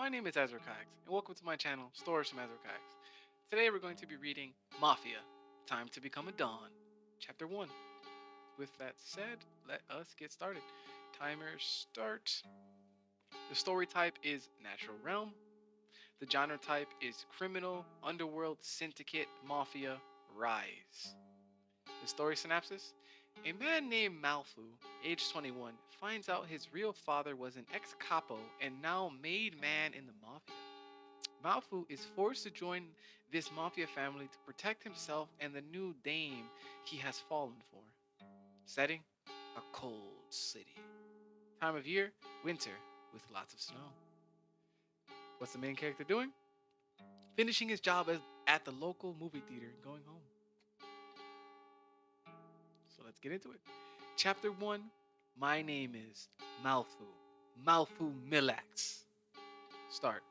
my name is Ezra Kikes, and welcome to my channel, Stories from Ezra Kikes. Today we're going to be reading Mafia, Time to Become a Don, Chapter 1. With that said, let us get started. Timer start. The story type is Natural Realm. The genre type is Criminal, Underworld, Syndicate, Mafia, Rise. The story synopsis: a man named Malfu, age 21, finds out his real father was an ex-capo and now made man in the Mafia. Malfu is forced to join this Mafia family to protect himself and the new dame he has fallen for. Setting: a cold city. Time of year: winter, with lots of snow. What's the main character doing? Finishing his job at the local movie theater and going home. So let's get into it. Chapter 1. My name is Malfu. Malfu Milax. Start.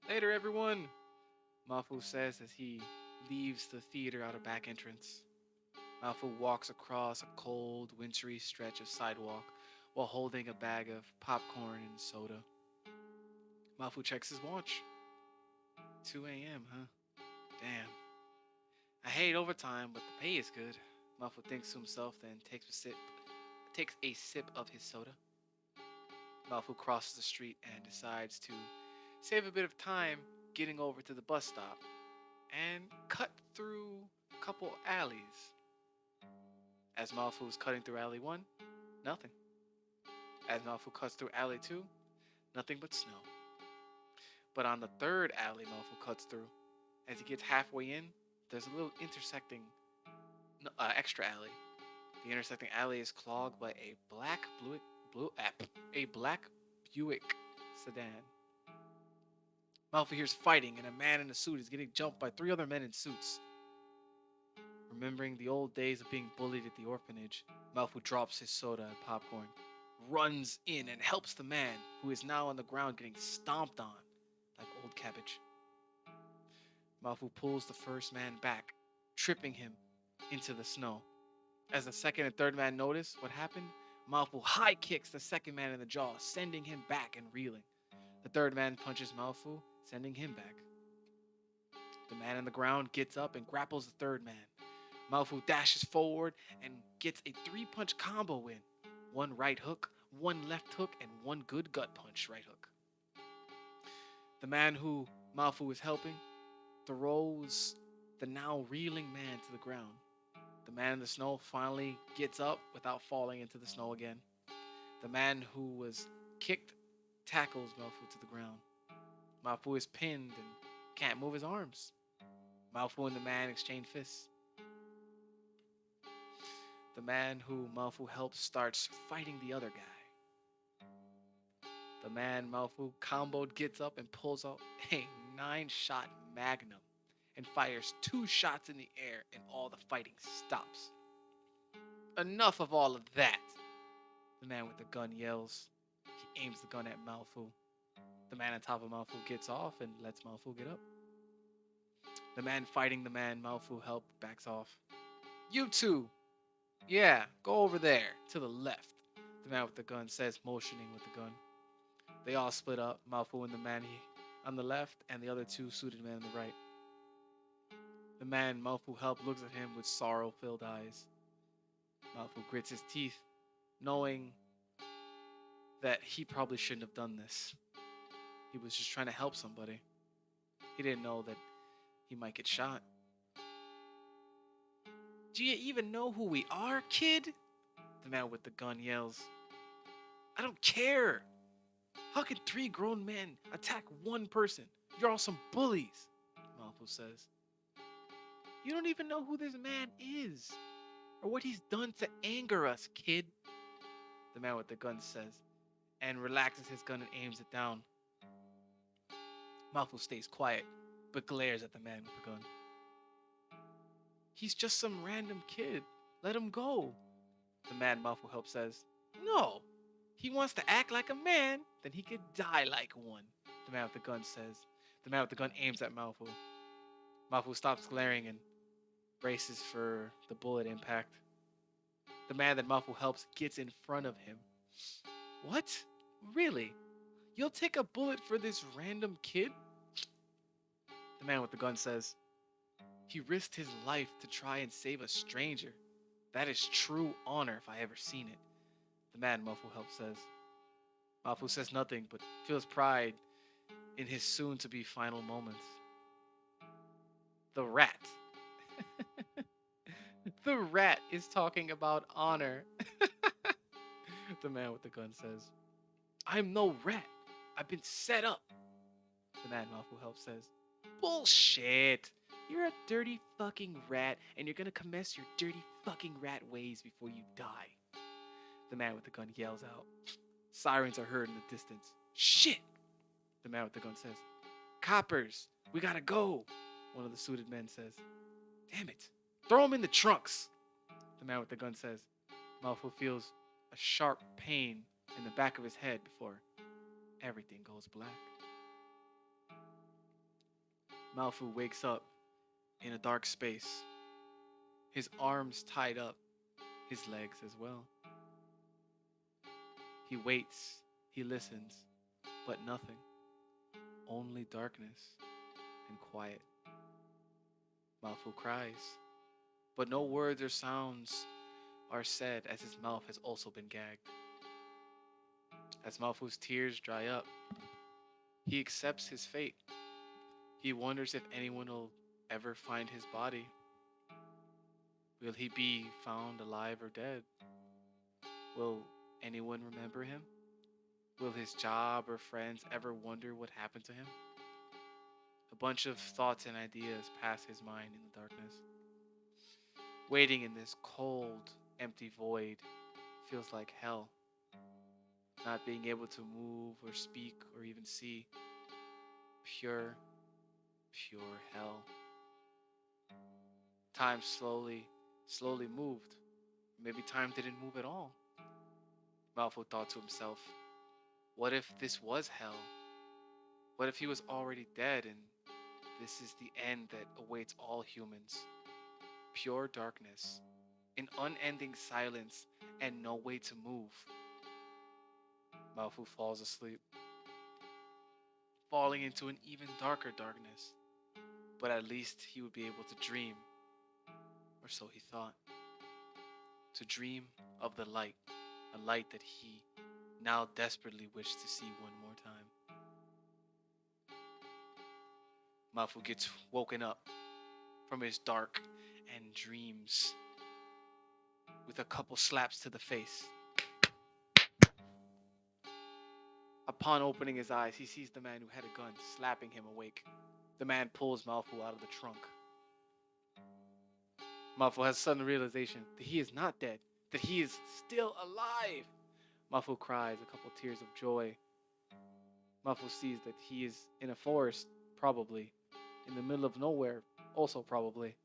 Later, everyone, Malfu says as he leaves the theater out a back entrance. Malfu walks across a cold, wintry stretch of sidewalk while holding a bag of popcorn and soda. Malfu checks his watch. 2 a.m., huh? Damn. I hate overtime, but the pay is good. Malfu thinks to himself, then takes a sip of his soda. Malfu crosses the street and decides to save a bit of time getting over to the bus stop and cut through a couple alleys. As Malfu is cutting through alley 1, nothing. As Malfu cuts through alley 2, nothing but snow. But on the third alley Malfu cuts through, as he gets halfway in, there's a little intersecting extra alley. The intersecting alley is clogged by a black Buick sedan. Malfu hears fighting, and a man in a suit is getting jumped by 3 other men in suits. Remembering the old days of being bullied at the orphanage, Malfu drops his soda and popcorn, runs in and helps the man, who is now on the ground getting stomped on like old cabbage. Malfu pulls the first man back, tripping him into the snow. As the second and third man notice what happened, Malfu high kicks the second man in the jaw, sending him back and reeling. The third man punches Malfu, sending him back. The man on the ground gets up and grapples the third man. Malfu dashes forward and gets a 3-punch combo win. 1 right hook, 1 left hook, and 1 good gut punch right hook. The man who Malfu is helping throws the now reeling man to the ground. The man in the snow finally gets up without falling into the snow again. The man who was kicked tackles Malfu to the ground. Malfu is pinned and can't move his arms. Malfu and the man exchange fists. The man who Malfu helps starts fighting the other guy. The man Malfu comboed gets up and pulls out a 9-shot magnum and fires 2 shots in the air, and all the fighting stops. Enough of all of that, the man with the gun yells. He aims the gun at Malfu. The man on top of Malfu gets off and lets Malfu get up. The man fighting the man Malfu helped backs off. You two! Yeah, go over there, to the left, the man with the gun says, motioning with the gun. They all split up, Malfu and the man on the left, and the other 2 suited men on the right. The man Malfu helped looks at him with sorrow-filled eyes. Malfu grits his teeth, knowing that he probably shouldn't have done this. He was just trying to help somebody. He didn't know that he might get shot. Do you even know who we are, kid? The man with the gun yells. I don't care. How can 3 grown men attack 1 person? You're all some bullies, Malfu says. You don't even know who this man is, or what he's done to anger us, kid, the man with the gun says, and relaxes his gun and aims it down. Malfu stays quiet, but glares at the man with the gun. He's just some random kid. Let him go, the man Malfu helps says. No, he wants to act like a man, then he could die like one, the man with the gun says. The man with the gun aims at Malfu. Malfu stops glaring and braces for the bullet impact. The man that Malfu helps gets in front of him. What? Really? You'll take a bullet for this random kid? The man with the gun says, he risked his life to try and save a stranger. That is true honor if I ever seen it. The man Malfu helps says. Malfu says nothing but feels pride in his soon-to-be final moments. The rat. The rat is talking about honor. The man with the gun says, I'm no rat. I've been set up. The man Malfu helps says, bullshit. You're a dirty fucking rat, and you're gonna commence your dirty fucking rat ways before you die. The man with the gun yells out. Sirens are heard in the distance. Shit! The man with the gun says, coppers, we gotta go. One of the suited men says, damn it, throw them in the trunks. The man with the gun says, Malfu feels a sharp pain in the back of his head before everything goes black. Malfu wakes up in a dark space, his arms tied up, his legs as well. He waits, he listens, but nothing. Only darkness and quiet. Malfu cries, but no words or sounds are said as his mouth has also been gagged. As Malfu's tears dry up, he accepts his fate. He wonders if anyone will ever find his body. Will he be found alive or dead? Will anyone remember him? Will his job or friends ever wonder what happened to him? A bunch of thoughts and ideas pass his mind in the darkness. Waiting in this cold, empty void feels like hell. Not being able to move or speak or even see. Pure, pure hell. Time slowly moved. Maybe time didn't move at all. Malfu thought to himself, what if this was hell? What if he was already dead and this is the end that awaits all humans? Pure darkness, an unending silence, and no way to move. Malfu falls asleep, falling into an even darker darkness. But at least he would be able to dream, or so he thought. To dream of the light, a light that he now desperately wished to see one more time. Malfu gets woken up from his dark and dreams with a couple slaps to the face. Upon opening his eyes, he sees the man who had a gun slapping him awake. The man pulls Malfu out of the trunk. Malfu has a sudden realization that he is not dead, that he is still alive. Malfu cries a couple tears of joy. Malfu sees that he is in a forest, probably. In the middle of nowhere, also probably.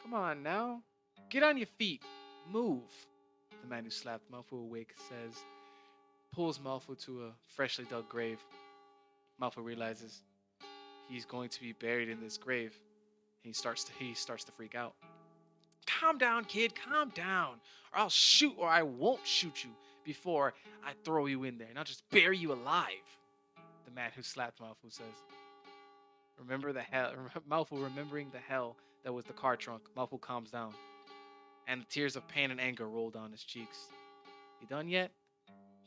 Come on now. Get on your feet. Move. The man who slapped Malfu awake says, pulls Malfu to a freshly dug grave. Malfu realizes he's going to be buried in this grave. He starts to freak out. Calm down, kid, calm down. Or I'll shoot or I won't shoot you before I throw you in there and I'll just bury you alive. The man who slapped Malfu says. Remember the hell, Malfu remembering the hell that was the car trunk. Malfu calms down. And the tears of pain and anger roll down his cheeks. You done yet?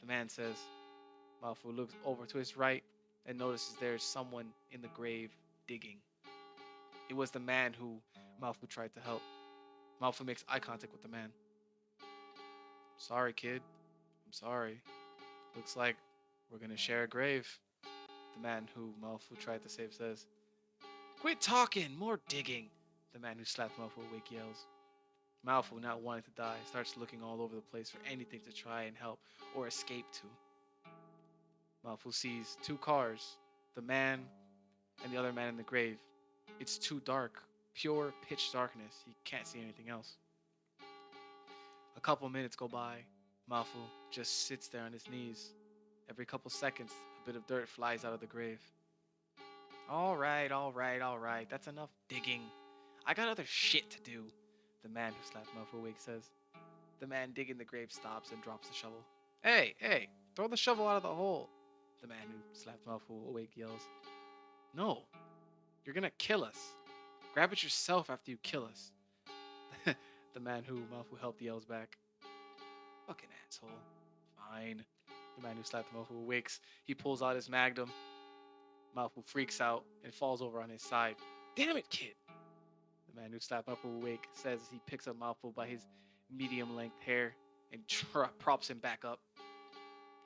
The man says. Malfu looks over to his right and notices there is someone in the grave digging. It was the man who Malfu tried to help. Malfu makes eye contact with the man. Sorry, kid. I'm sorry. Looks like we're gonna share a grave. The man who Malfu tried to save says. Quit talking, more digging. The man who slapped Malfu awake yells. Malfu, not wanting to die, starts looking all over the place for anything to try and help or escape to. Malfu sees two cars, the man and the other man in the grave. It's too dark, pure pitch darkness. He can't see anything else. A couple minutes go by. Malfu just sits there on his knees. Every couple seconds, a bit of dirt flies out of the grave. All right. That's enough digging. I got other shit to do, the man who slapped Malfu awake says. The man digging the grave stops and drops the shovel. Hey, throw the shovel out of the hole. The man who slapped Malfu awake yells. No, you're gonna kill us. Grab it yourself after you kill us. The man who Malfu helped yells back. Fucking asshole. Fine. The man who slapped Malfu awakes. He pulls out his magnum. Malfu freaks out and falls over on his side. Damn it, kid! The man who slapped Malfu awake says as he picks up Malfu by his medium-length hair and props him back up.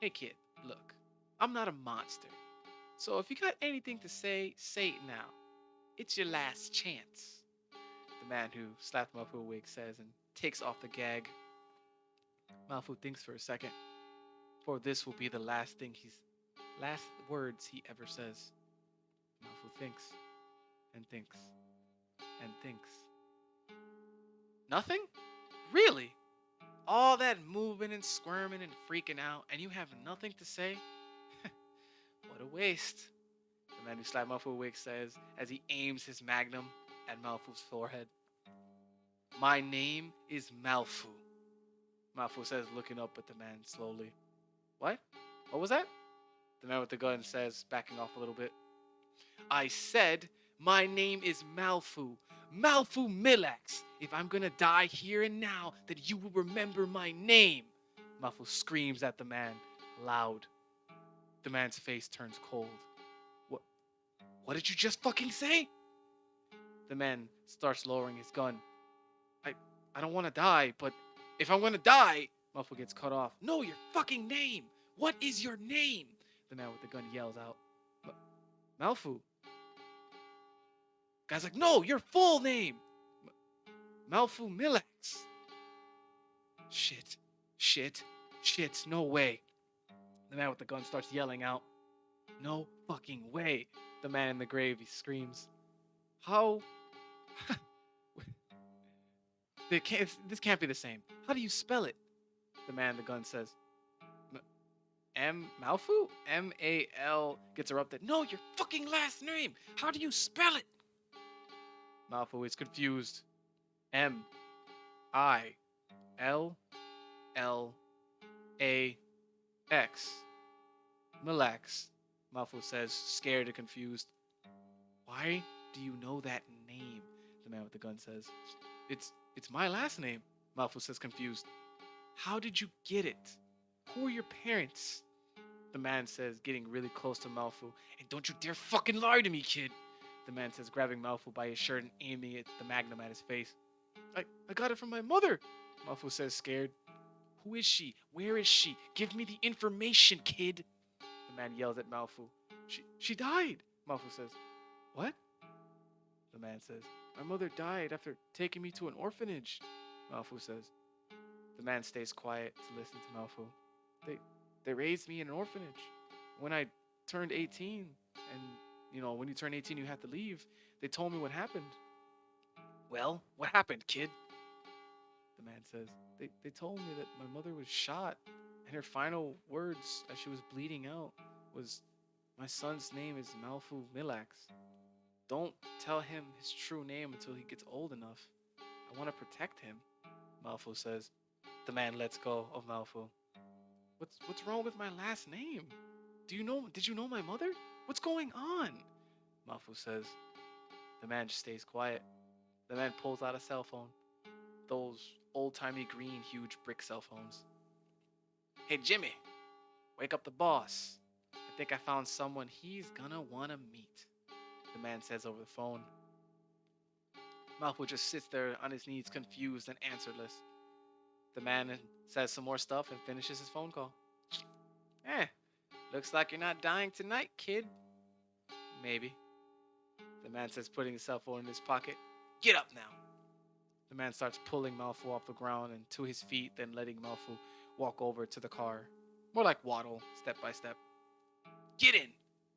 Hey, kid, look. I'm not a monster. So if you got anything to say it now. It's your last chance. The man who slapped Malfu awake says and takes off the gag. Malfu thinks for a second. For this will be the last words he ever says. Malfu thinks and thinks and thinks. Nothing? Really? All that moving and squirming and freaking out, and you have nothing to say? What a waste. The man who slapped Malfu awake says as he aims his magnum at Malfu's forehead. My name is Malfu. Malfu says, looking up at the man slowly. What? What was that? The man with the gun says, backing off a little bit. I said, my name is Malfu. Malfu Milax. If I'm gonna die here and now, then you will remember my name. Malfu screams at the man, loud. The man's face turns cold. What did you just fucking say? The man starts lowering his gun. I don't want to die, but if I'm gonna die, Malfu gets cut off. No, your fucking name. What is your name? The man with the gun yells out. Malfu. Guy's like, no, your full name. Malfu Milax. Shit, no way. The man with the gun starts yelling out. No fucking way. The man in the grave, he screams. How? This can't be the same. How do you spell it? The man in the gun says. Malfu? M-A-L gets erupted. No, your fucking last name. How do you spell it? Malfu is confused. M-I-L-L-A-X. Milax. Malfu says, scared and confused. Why do you know that name? The man with the gun says. It's my last name. Malfu says, confused. How did you get it? Who are your parents? The man says, getting really close to Malfu. And don't you dare fucking lie to me, kid. The man says, grabbing Malfu by his shirt and aiming it, the magnum at his face. I got it from my mother. Malfu says, scared. Who is she? Where is she? Give me the information, kid. The man yells at Malfu. She died. Malfu says, what? The man says, my mother died after taking me to an orphanage. Malfu says. The man stays quiet to listen to Malfu. They raised me in an orphanage. When I turned 18, and when you turn 18 you have to leave, they told me what happened. Well, what happened, kid? The man says, they told me that my mother was shot, and her final words as she was bleeding out was, my son's name is Malfu Milax. Don't tell him his true name until he gets old enough. I want to protect him, Malfu says. The man lets go of Malfu. What's wrong with my last name? Did you know my mother? What's going on? Malfu says. The man just stays quiet. The man pulls out a cell phone. Those old-timey green huge brick cell phones. Hey Jimmy, wake up the boss. I think I found someone he's gonna wanna meet. The man says over the phone. Malfu just sits there on his knees, confused and answerless. The man says some more stuff and finishes his phone call. Looks like you're not dying tonight, kid. Maybe. The man says, putting his cell phone in his pocket. Get up now. The man starts pulling Malfu off the ground and to his feet, then letting Malfu walk over to the car. More like waddle, step by step. Get in!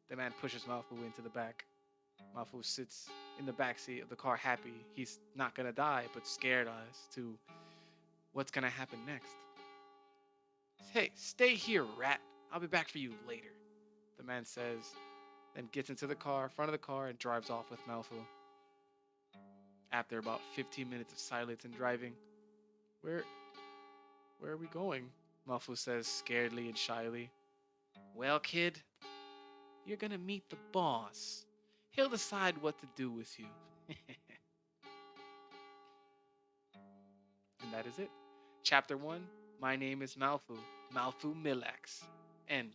The man pushes Malfu into the back. Malfu sits in the backseat of the car happy. He's not gonna die, but scared as to what's gonna happen next. Hey, stay here, rat. I'll be back for you later. The man says, then gets into the car, front of the car, and drives off with Malfu. After about 15 minutes of silence and driving, Where are we going? Malfu says scaredly and shyly. Well, kid, you're gonna meet the boss. He'll decide what to do with you. And that is it. Chapter 1. My name is Malfu. Malfu Milax. End.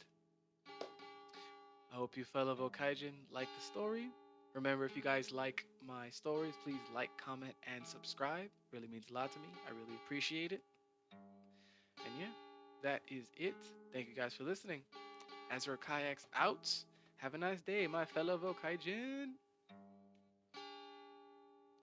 I hope you fellow Vokaijin like the story. Remember, if you guys like my stories, please like, comment, and subscribe. Really means a lot to me. I really appreciate it. And yeah, that is it. Thank you guys for listening. Azure Kayaks out. Have a nice day, my fellow Vokaijin.